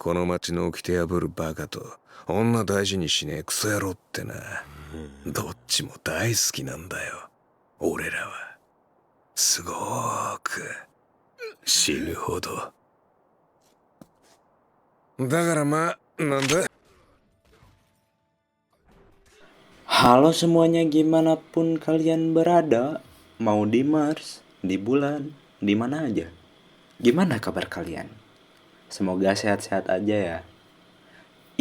この町の掟破るバカと女大事にしねえクソ野郎ってな、どっちも大好きなんだよ。俺らはすごーく死ぬほど。だからまあなんだ。 Halo semuanya, gimana pun kalian berada, mau di Mars, di bulan, di mana aja. Gimana kabar kalian? Semoga sehat-sehat aja ya.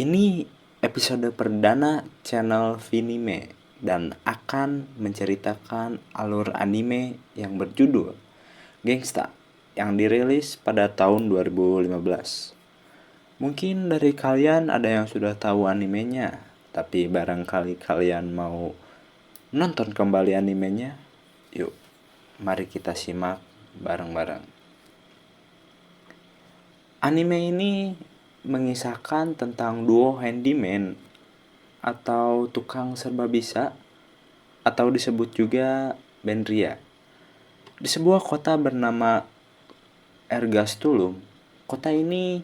Ini episode perdana channel Vinime dan akan menceritakan alur anime yang berjudul Gangsta yang dirilis pada tahun 2015. Mungkin dari kalian ada yang sudah tahu animenya, tapi barangkali kalian mau nonton kembali animenya. Yuk, mari kita simak bareng-bareng. Anime ini mengisahkan tentang duo handyman atau tukang serba bisa, atau disebut juga Benria. Di sebuah kota bernama Ergastulum. Kota ini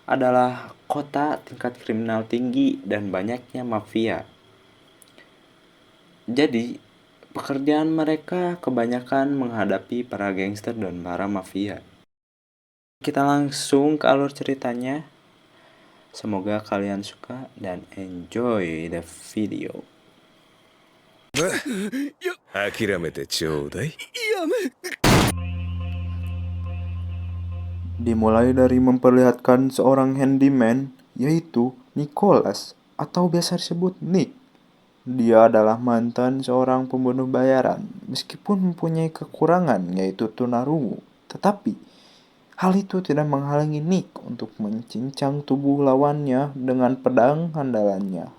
adalah kota tingkat kriminal tinggi dan banyaknya mafia. Jadi, pekerjaan mereka kebanyakan menghadapi para gangster dan para mafia. Kita langsung ke alur ceritanya. Semoga kalian suka dan enjoy the video. 諦めてちょうだい。 Dimulai dari memperlihatkan seorang handyman, yaitu Nicholas, atau biasa disebut Nick. Dia adalah mantan seorang pembunuh bayaran, meskipun mempunyai kekurangan yaitu tunarungu. Tetapi, hal itu tidak menghalangi Nick untuk mencincang tubuh lawannya dengan pedang andalannya.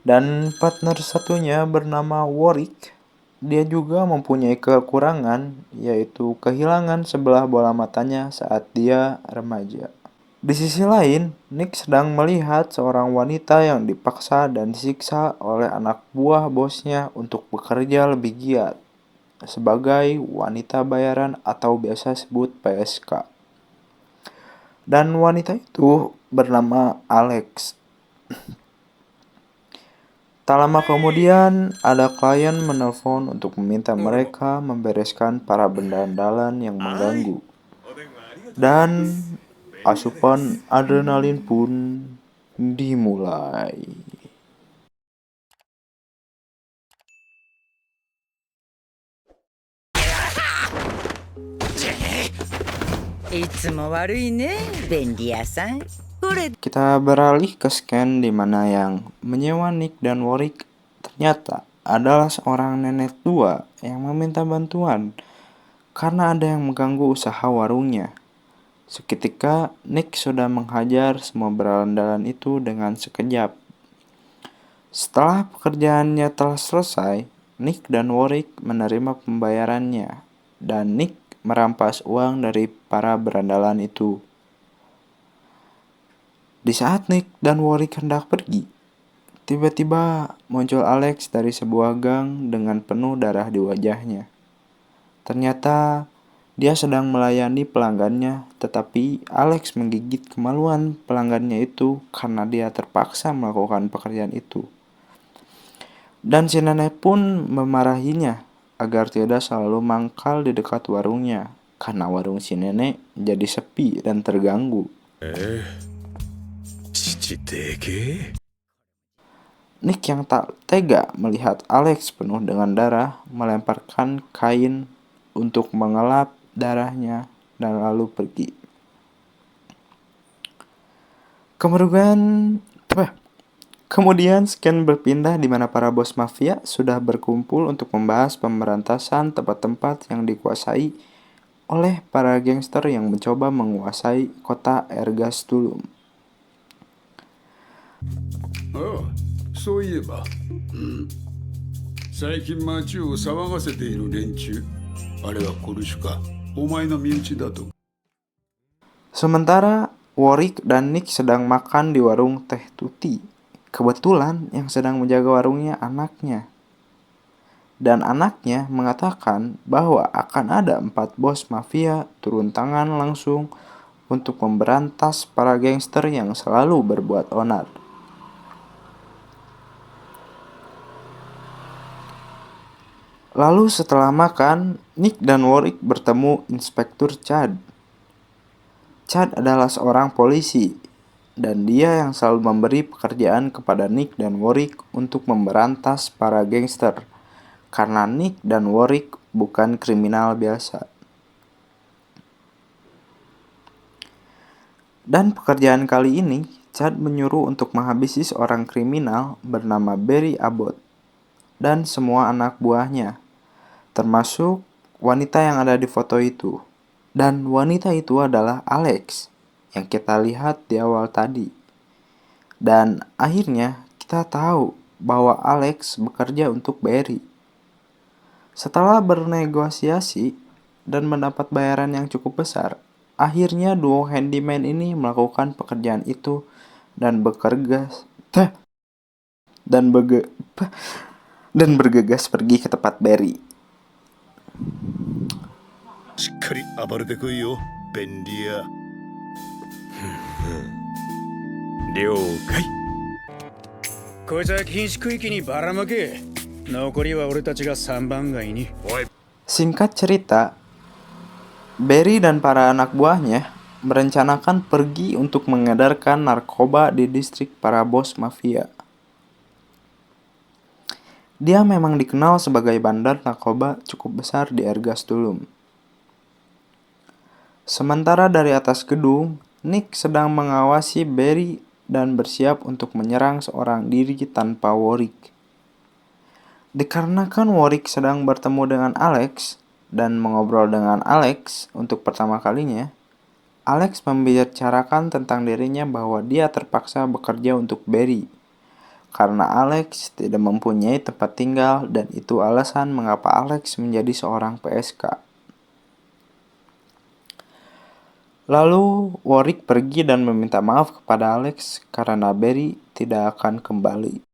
Dan partner satunya bernama Warwick. Dia juga mempunyai kekurangan, yaitu kehilangan sebelah bola matanya saat dia remaja. Di sisi lain, Nick sedang melihat seorang wanita yang dipaksa dan disiksa oleh anak buah bosnya untuk bekerja lebih giat sebagai wanita bayaran atau biasa disebut PSK. Dan wanita itu bernama Alex. Tak lama kemudian, ada klien menelpon untuk meminta mereka membereskan para benda andalan yang mengganggu. Dan asupan adrenalin pun dimulai. いつも悪いね、便利屋さん。これ Kita beralih ke scan di mana yang menyewa Nick dan Warwick ternyata adalah seorang nenek tua yang meminta bantuan karena ada yang mengganggu usaha warungnya. Seketika, Nick sudah menghajar semua berandalan itu dengan sekejap. Setelah pekerjaannya telah selesai, Nick dan Warwick menerima pembayarannya, dan Nick merampas uang dari para berandalan itu. Di saat Nick dan Warwick hendak pergi, tiba-tiba muncul Alex dari sebuah gang dengan penuh darah di wajahnya. Ternyata dia sedang melayani pelanggannya, tetapi Alex menggigit kemaluan pelanggannya itu karena dia terpaksa melakukan pekerjaan itu. Dan si nenek pun memarahinya agar tidak selalu mangkal di dekat warungnya, karena warung si nenek jadi sepi dan terganggu. 父でけえ。 Nick yang tak tega melihat Alex penuh dengan darah melemparkan kain untuk mengelap darahnya dan lalu pergi. Kemudian scan berpindah di mana para bos mafia sudah berkumpul untuk membahas pemberantasan tempat-tempat yang dikuasai oleh para gangster yang mencoba menguasai kota Ergastulum. ああ、そういえば、最近町を騒がせている連中、あれはコルシュか、お前の身内だと。 Sementara Warwick dan Nick sedang makan di warung teh Tuti. Kebetulan yang sedang menjaga warungnya anaknya. Dan anaknya mengatakan bahwa akan ada 4 bos mafia turun tangan langsung untuk memberantas para gangster yang selalu berbuat onar. Lalu setelah makan, Nick dan Warwick bertemu Inspektur Chad. Chad adalah seorang polisi, dan dia yang selalu memberi pekerjaan kepada Nick dan Warwick untuk memberantas para gangster, karena Nick dan Warwick bukan kriminal biasa. Dan pekerjaan kali ini, Chad menyuruh untuk menghabisi seorang kriminal bernama Barry Abbott dan semua anak buahnya, termasuk wanita yang ada di foto itu. Dan wanita itu adalah Alex, yang kita lihat di awal tadi. Dan akhirnya kita tahu bahwa Alex bekerja untuk Barry. Setelah bernegosiasi dan mendapat bayaran yang cukup besar, akhirnya duo handyman ini melakukan pekerjaan itu dan bergegas pergi ke tempat Barry. しっかり暴れてこいよ便利屋了解。こいつは禁止区域にばらまけ。残りは俺たちが三番街に。 Singkat cerita, Barry dan para anak buahnya merencanakan pergi untuk mengedarkan narkoba di distrik para bos mafia. Dia memang dikenal sebagai bandar narkoba cukup besar di Ergastulum. Sementara dari atas gedung, Nick sedang mengawasi Barry dan bersiap untuk menyerang seorang diri tanpa Warwick. Dikarenakan Warwick sedang bertemu dengan Alex dan mengobrol dengan Alex untuk pertama kalinya, Alex membicarakan tentang dirinya bahwa dia terpaksa bekerja untuk Barry karena Alex tidak mempunyai tempat tinggal, dan itu alasan mengapa Alex menjadi seorang PSK. Lalu Warwick pergi dan meminta maaf kepada Alex karena Barry tidak akan kembali.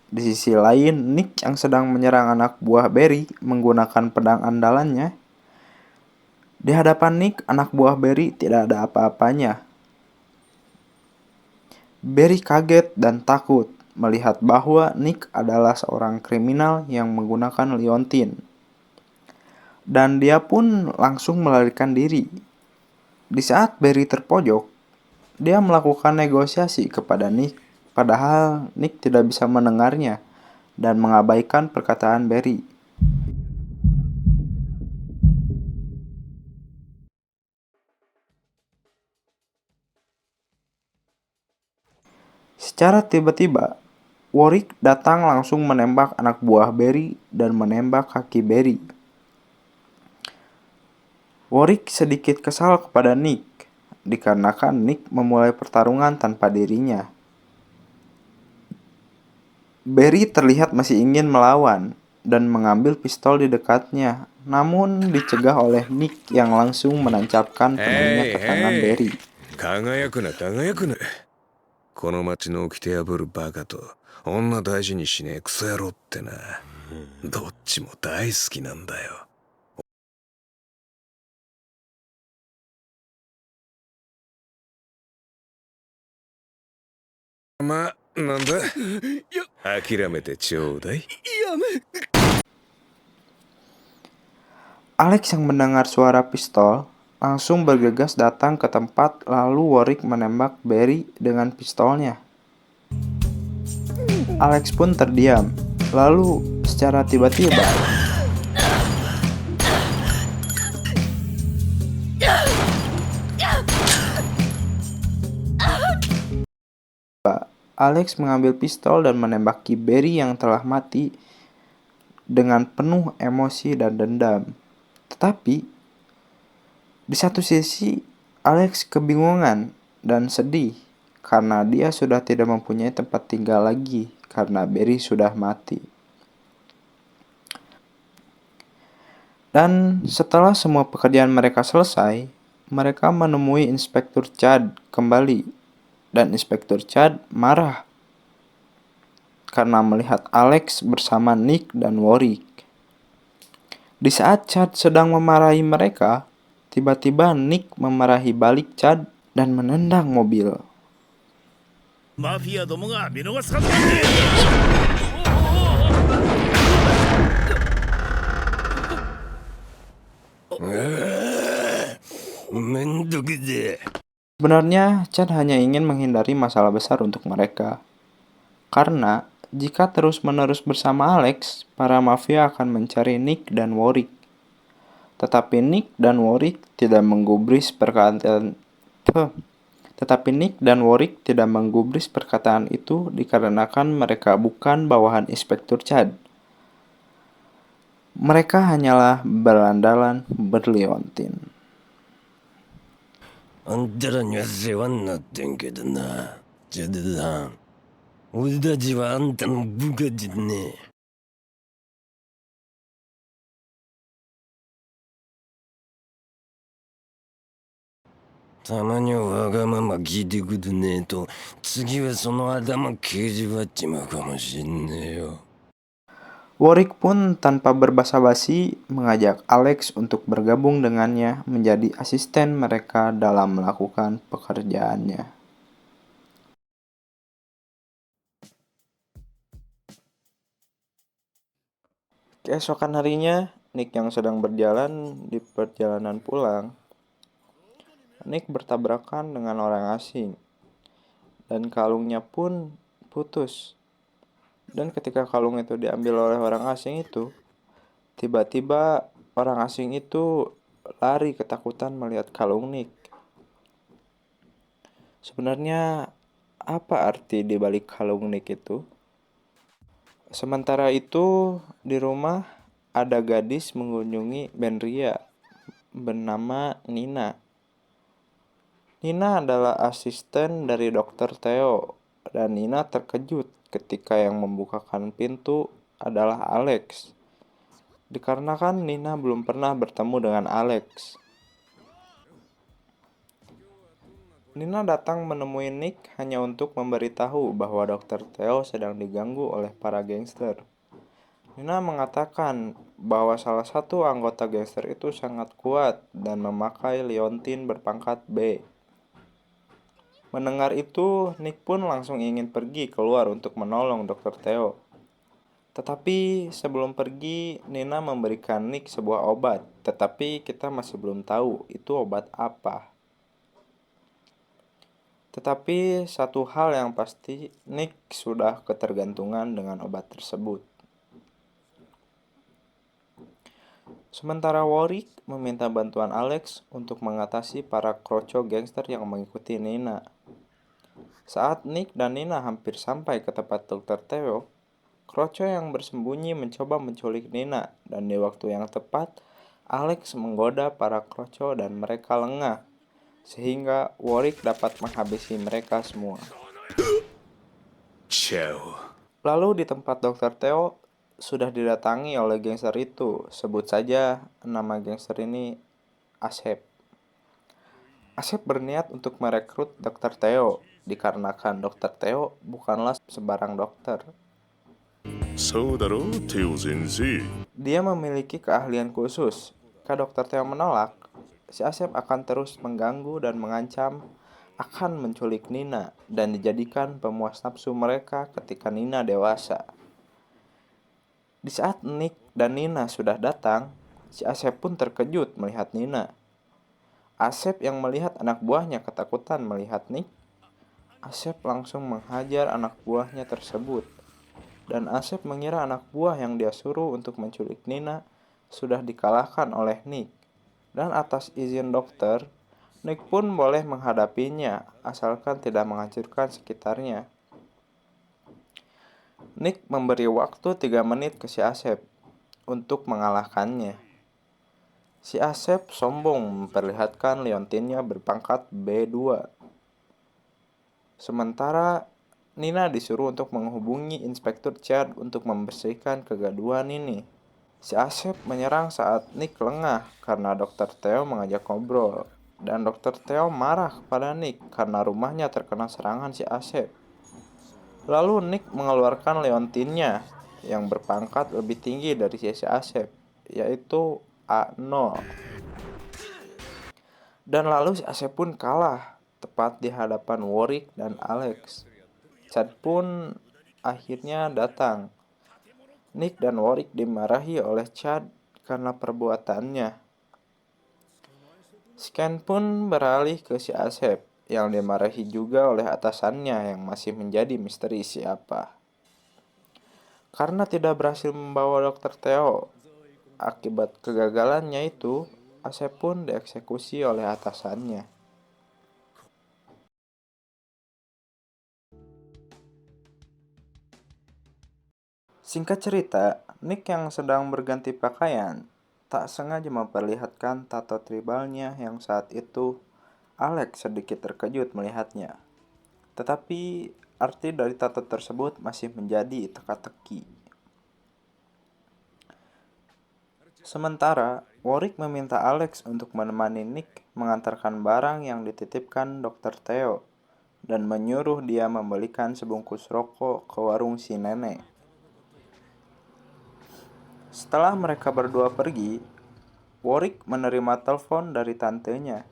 Di sisi lain, Nick yang sedang menyerang anak buah Barry menggunakan pedang andalannya. Di hadapan Nick, anak buah Barry tidak ada apa-apanya. Barry kaget dan takut melihat bahwa Nick adalah seorang kriminal yang menggunakan liontin. Dan dia pun langsung melarikan diri. Di saat Barry terpojok, dia melakukan negosiasi kepada Nick, padahal Nick tidak bisa mendengarnya dan mengabaikan perkataan Barry. Secara tiba-tiba, Warwick datang langsung menembak anak buah Barry dan menembak kaki Barry. Warwick sedikit kesal kepada Nick, dikarenakan Nick memulai pertarungan tanpa dirinya. Barry terlihat masih ingin melawan dan mengambil pistol di dekatnya, namun dicegah oleh Nick yang langsung menancapkan penuhnya ke tangan Barry. 輝くな輝くな。この町の掟破るバカと女大事にしねえクソ野郎ってな、どっちも大好きなんだよ。まあ、なんだ、諦めてちょうだい。 Alex yang mendengar suara pistol langsung bergegas datang ke tempat, lalu Warwick menembak Barry dengan pistolnya. Alex pun terdiam, lalu secara tiba-tiba Alex mengambil pistol dan menembaki Barry yang telah mati dengan penuh emosi dan dendam. Tetapi di satu sisi Alex kebingungan dan sedih karena dia sudah tidak mempunyai tempat tinggal lagi karena Barry sudah mati. Dan setelah semua pekerjaan mereka selesai, mereka menemui Inspektur Chad kembali. Dan Inspektur Chad marah karena melihat Alex bersama Nick dan Warwick. Di saat Chad sedang memarahi mereka, tiba-tiba Nick memarahi balik Chad dan menendang mobil. マフィアどもが見逃すはずがねえ。 Sebenarnya, Chad hanya ingin menghindari masalah besar untuk mereka. Karena, jika terus-menerus bersama Alex, para mafia akan mencari Nick dan Warwick. Tetapi Nick dan Warwick tidak menggubris perkataan itu dikarenakan mereka bukan bawahan Inspektur Chad. Mereka hanyalah berandalan berliontin. あんたらには世話になってんけどな、ジャデさん。俺たちはあんたの部下じゃねえ。たまにはわがまま聞いてくれねえと、次はその頭刑事ばっちまうかもしんねえよ。 Warwick pun tanpa berbasa-basi mengajak Alex untuk bergabung dengannya menjadi asisten mereka dalam melakukan pekerjaannya. Keesokan harinya, Nick yang sedang berjalan di perjalanan pulang, Nick bertabrakan dengan orang asing, dan kalungnya pun putus. Dan ketika kalung itu diambil oleh orang asing itu, tiba-tiba orang asing itu lari ketakutan melihat kalung Nick. Sebenarnya, apa arti di balik kalung Nick itu? Sementara itu, di rumah ada gadis mengunjungi Benria bernama Nina. Nina adalah asisten dari Dr. Theo, dan Nina terkejut ketika yang membukakan pintu adalah Alex. Dikarenakan Nina belum pernah bertemu dengan Alex. Nina datang menemui Nick hanya untuk memberitahu bahwa Dr. Theo sedang diganggu oleh para gangster. Nina mengatakan bahwa salah satu anggota gangster itu sangat kuat dan memakai liontin berpangkat B. Mendengar itu, Nick pun langsung ingin pergi keluar untuk menolong Dr. Theo. Tetapi sebelum pergi, Nina memberikan Nick sebuah obat, tetapi kita masih belum tahu itu obat apa. Tetapi satu hal yang pasti, Nick sudah ketergantungan dengan obat tersebut. Sementara Warwick meminta bantuan Alex untuk mengatasi para kroco gangster yang mengikuti Nina. Saat Nick dan Nina hampir sampai ke tempat Dr. Theo, kroco yang bersembunyi mencoba menculik Nina, dan di waktu yang tepat, Alex menggoda para kroco dan mereka lengah, sehingga Warwick dapat menghabisi mereka semua. Ciao. Lalu di tempat Dr. Theo sudah didatangi oleh gangster itu. Sebut saja nama gangster ini Asep. Asep berniat untuk merekrut Dr. Theo, dikarenakan Dr. Theo bukanlah sebarang dokter. そうだろう、テオ先生。 Dia memiliki keahlian khusus. Jika Dr. Theo menolak, si Asep akan terus mengganggu dan mengancam akan menculik Nina dan dijadikan pemuas nafsu mereka ketika Nina dewasa. Di saat Nick dan Nina sudah datang, si Asep pun terkejut melihat Nina. Asep yang melihat anak buahnya ketakutan melihat Nick, Asep langsung menghajar anak buahnya tersebut. Dan Asep mengira anak buah yang dia suruh untuk menculik Nina sudah dikalahkan oleh Nick. Dan atas izin dokter, Nick pun boleh menghadapinya asalkan tidak menghancurkan sekitarnya. Nick memberi waktu 3 menit ke si Asep untuk mengalahkannya. Si Asep sombong memperlihatkan liontinnya berpangkat B2. Sementara Nina disuruh untuk menghubungi Inspektur Chad untuk membersihkan kegaduhan ini. Si Asep menyerang saat Nick lengah karena Dr. Theo mengajak ngobrol. Dan Dr. Theo marah kepada Nick karena rumahnya terkena serangan si Asep. Lalu Nick mengeluarkan leontinnya yang berpangkat lebih tinggi dari si Asep, yaitu A0. Dan lalu si Asep pun kalah, tepat di hadapan Warwick dan Alex. Chad pun akhirnya datang. Nick dan Warwick dimarahi oleh Chad karena perbuatannya. Scan pun beralih ke si Asep, yang dimarahi juga oleh atasannya yang masih menjadi misteri siapa. Karena tidak berhasil membawa Dr. Theo, akibat kegagalannya itu, Asep pun dieksekusi oleh atasannya. Singkat cerita, Nick yang sedang berganti pakaian tak sengaja memperlihatkan tato tribalnya yang saat itu Alex sedikit terkejut melihatnya. Tetapi arti dari tato tersebut masih menjadi teka-teki. Sementara, Warwick meminta Alex untuk menemani Nick mengantarkan barang yang dititipkan Dr. Theo dan menyuruh dia membelikan sebungkus rokok ke warung si nenek. Setelah mereka berdua pergi, Warwick menerima telepon dari tantenya,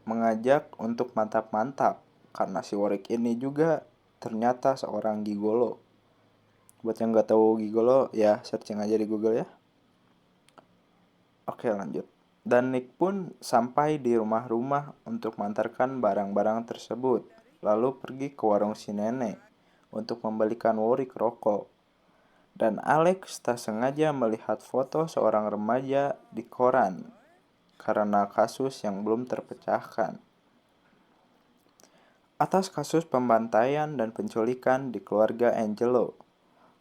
mengajak untuk mantap-mantap karena si Warwick ini juga ternyata seorang gigolo. Buat yang gak tahu gigolo, ya searching aja di Google ya. Oke, lanjut. Dan Nick pun sampai di rumah-rumah untuk mengantarkan barang-barang tersebut, lalu pergi ke warung si nenek untuk membelikan Warwick rokok. Dan Alex tak sengaja melihat foto seorang remaja di koran karena kasus yang belum terpecahkan. Atas kasus pembantaian dan penculikan di keluarga Angelo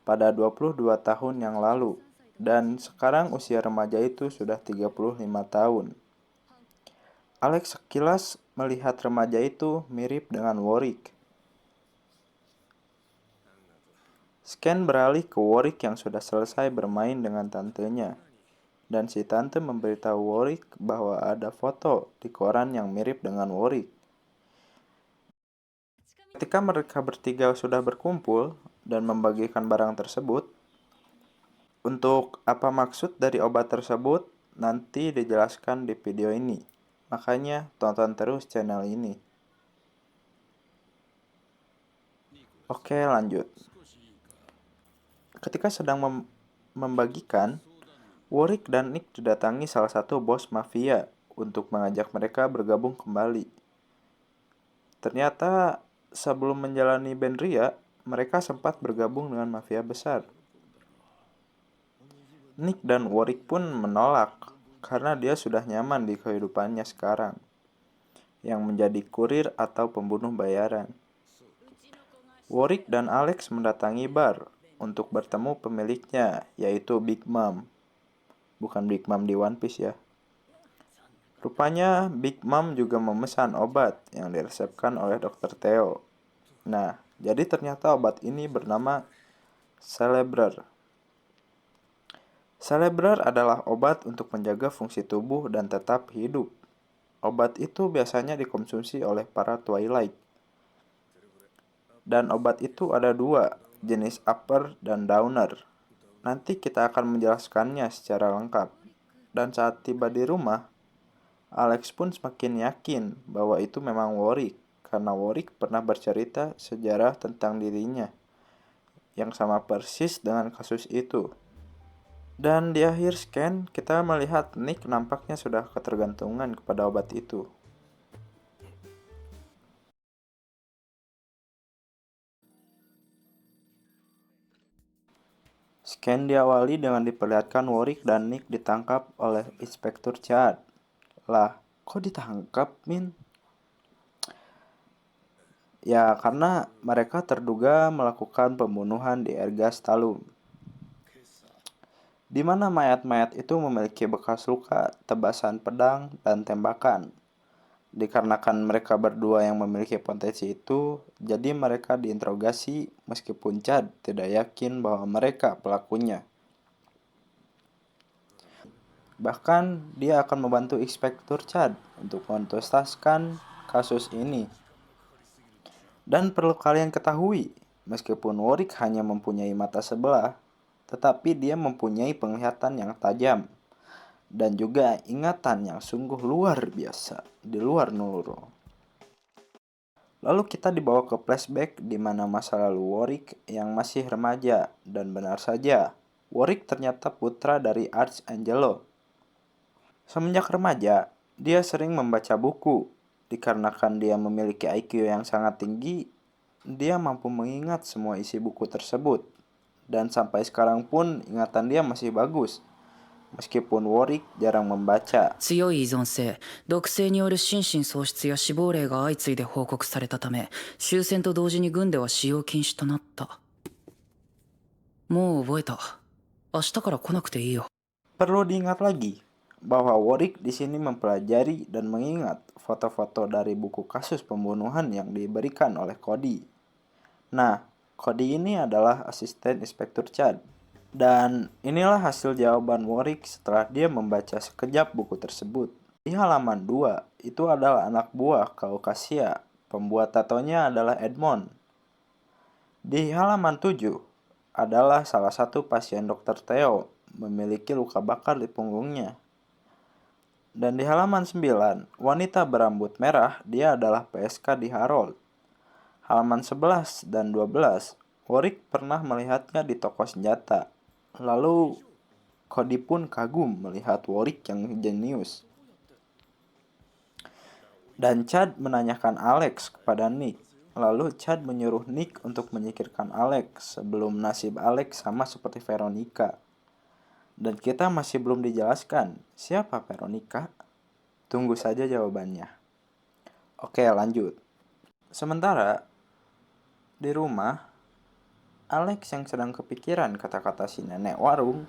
pada 22 tahun yang lalu, dan sekarang usia remaja itu sudah 35 tahun. Alex sekilas melihat remaja itu mirip dengan Warwick. Scan beralih ke Warwick yang sudah selesai bermain dengan tantenya, dan si tante memberitahu Warwick bahwa ada foto di koran yang mirip dengan Warwick. Ketika mereka bertiga sudah berkumpul dan membagikan barang tersebut, untuk apa maksud dari obat tersebut nanti dijelaskan di video ini. Makanya tonton terus channel ini. Oke, lanjut. Ketika sedang membagikan, Warwick dan Nick didatangi salah satu bos mafia untuk mengajak mereka bergabung kembali. Ternyata sebelum menjalani Benria, mereka sempat bergabung dengan mafia besar. Nick dan Warwick pun menolak karena dia sudah nyaman di kehidupannya sekarang, yang menjadi kurir atau pembunuh bayaran. Warwick dan Alex mendatangi bar untuk bertemu pemiliknya, yaitu Big Mom. Bukan Big Mom di One Piece ya. Rupanya Big Mom juga memesan obat yang diresepkan oleh Dr. Theo. Nah, jadi ternyata obat ini bernama Celebrar. Celebrar adalah obat untuk menjaga fungsi tubuh dan tetap hidup. Obat itu biasanya dikonsumsi oleh para Twilight. Dan obat itu ada dua, jenis upper dan downer. Nanti kita akan menjelaskannya secara lengkap. Dan saat tiba di rumah, Alex pun semakin yakin bahwa itu memang Warwick, karena Warwick pernah bercerita sejarah tentang dirinya yang sama persis dengan kasus itu. Dan di akhir scan, kita melihat Nick nampaknya sudah ketergantungan kepada obat itu. Scan diawali dengan diperlihatkan Warwick dan Nick ditangkap oleh Inspektur Chad. Lah, kok ditangkap, Min? Ya, karena mereka terduga melakukan pembunuhan di Ergas Talum, di mana mayat-mayat itu memiliki bekas luka, tebasan pedang, dan tembakan. Dikarenakan mereka berdua yang memiliki potensi itu, jadi mereka diinterogasi meskipun Chad tidak yakin bahwa mereka pelakunya. Bahkan dia akan membantu Inspektur Chad untuk menuntaskan kasus ini. Dan perlu kalian ketahui Meskipun Warwick hanya mempunyai mata sebelah, tetapi dia mempunyai penglihatan yang tajam dan juga ingatan yang sungguh luar biasa, di luar naluri. Lalu kita dibawa ke flashback di mana masa lalu Warwick yang masih remaja, dan benar saja, Warwick ternyata putra dari Archangelo. Semenjak remaja, dia sering membaca buku. Dikarenakan dia memiliki IQ yang sangat tinggi, dia mampu mengingat semua isi buku tersebut. Dan sampai sekarang pun ingatan dia masih bagus, meskipun Warwick jarang membaca. 強い依存性、毒性による心身喪失や死亡例が相次いで報告されたため、終戦と同時に軍では使用禁止となった。もう覚えた。明日から来なくていいよ。 Perlu diingat lagi bahwa Warwick di sini mempelajari dan mengingat foto-foto dari buku kasus pembunuhan yang diberikan oleh Cody. Nah, Cody ini adalah asisten Inspektur Chad. Dan inilah hasil jawaban Warwick setelah dia membaca sekejap buku tersebut. Di halaman 2, itu adalah anak buah Caucasia. Pembuat tatonya adalah Edmond. Di halaman 7, adalah salah satu pasien Dr. Theo memiliki luka bakar di punggungnya. Dan di halaman 9, wanita berambut merah, dia adalah PSK di Harold. Halaman 11 dan 12, Warwick pernah melihatnya di toko senjata. Lalu, Cody pun kagum melihat Warwick yang jenius. Dan Chad menanyakan Alex kepada Nick. Lalu Chad menyuruh Nick untuk menyingkirkan Alex sebelum nasib Alex sama seperti Veronica. Dan kita masih belum dijelaskan siapa Veronica. Tunggu saja jawabannya. Oke, lanjut. Sementara di rumah, Alex yang sedang kepikiran kata-kata si nenek warung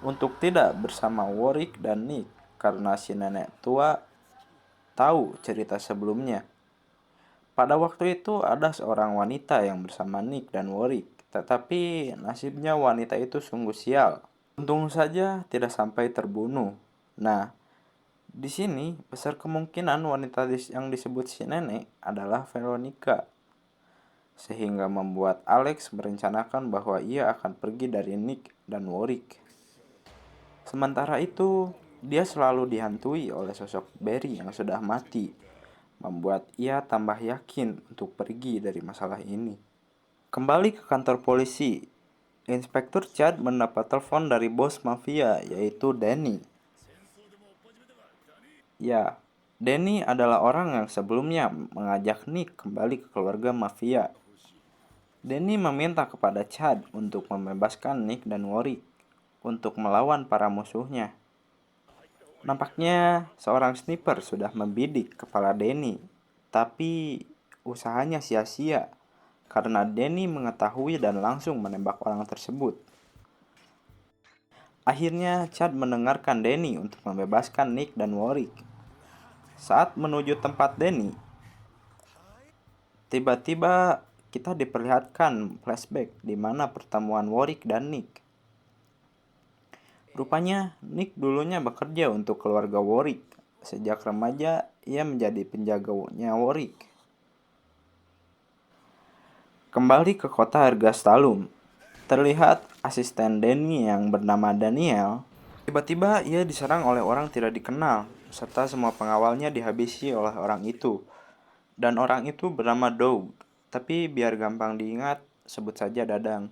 untuk tidak bersama Warwick dan Nick karena si nenek tua tahu cerita sebelumnya. Pada waktu itu ada seorang wanita yang bersama Nick dan Warwick, tetapi nasibnya wanita itu sungguh sial. Untung saja tidak sampai terbunuh. Nah, di sini besar kemungkinan wanita yang disebut si nenek adalah Veronica. Sehingga membuat Alex merencanakan bahwa ia akan pergi dari Nick dan Warwick. Sementara itu, dia selalu dihantui oleh sosok Barry yang sudah mati, membuat ia tambah yakin untuk pergi dari masalah ini. Kembali ke kantor polisi, Inspektur Chad mendapat telepon dari bos mafia, yaitu Danny. Ya, Danny adalah orang yang sebelumnya mengajak Nick kembali ke keluarga mafia. Danny meminta kepada Chad untuk membebaskan Nick dan Warwick untuk melawan para musuhnya. Nampaknya seorang sniper sudah membidik kepala Danny, tapi usahanya sia-sia karena Danny mengetahui dan langsung menembak orang tersebut. Akhirnya Chad mendengarkan Danny untuk membebaskan Nick dan Warwick. Saat menuju tempat Danny, tiba-tiba kita diperlihatkan flashback di mana pertemuan Warwick dan Nick. Rupanya Nick dulunya bekerja untuk keluarga Warwick. Sejak remaja, ia menjadi penjaganya Warwick. Kembali ke kota Ergastalum, terlihat asisten Danny yang bernama Daniel. Tiba-tiba ia diserang oleh orang tidak dikenal, serta semua pengawalnya dihabisi oleh orang itu. Dan orang itu bernama Doug, tapi biar gampang diingat, sebut saja Dadang.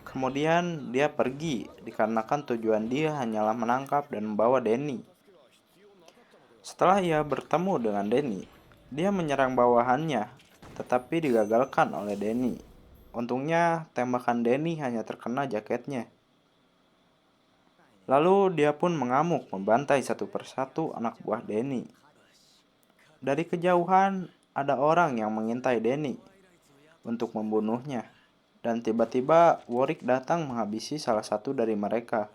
Kemudian dia pergi, dikarenakan tujuan dia hanyalah menangkap dan membawa Danny. Setelah ia bertemu dengan Danny, dia menyerang bawahannya, tetapi digagalkan oleh Danny. Untungnya tembakan Danny hanya terkena jaketnya. Lalu dia pun mengamuk membantai satu persatu anak buah Danny. Dari kejauhan ada orang yang mengintai Danny untuk membunuhnya. Dan tiba-tiba Warwick datang menghabisi salah satu dari mereka.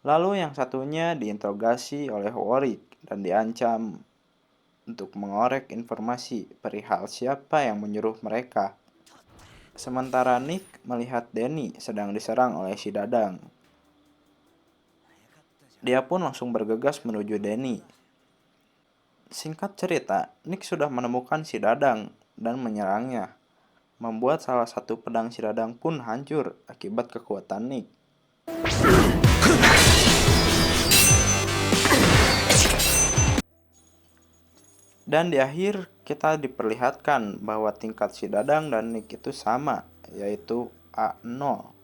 Lalu yang satunya diinterogasi oleh Warwick dan diancam untuk mengorek informasi perihal siapa yang menyuruh mereka. Sementara Nick melihat Danny sedang diserang oleh si Dadang. Dia pun langsung bergegas menuju Danny. Singkat cerita, Nick sudah menemukan si Dadang dan menyerangnya, membuat salah satu pedang si Dadang pun hancur akibat kekuatan Nick. Dan di akhir kita diperlihatkan bahwa tingkat si Dadang dan Nick itu sama, yaitu A0.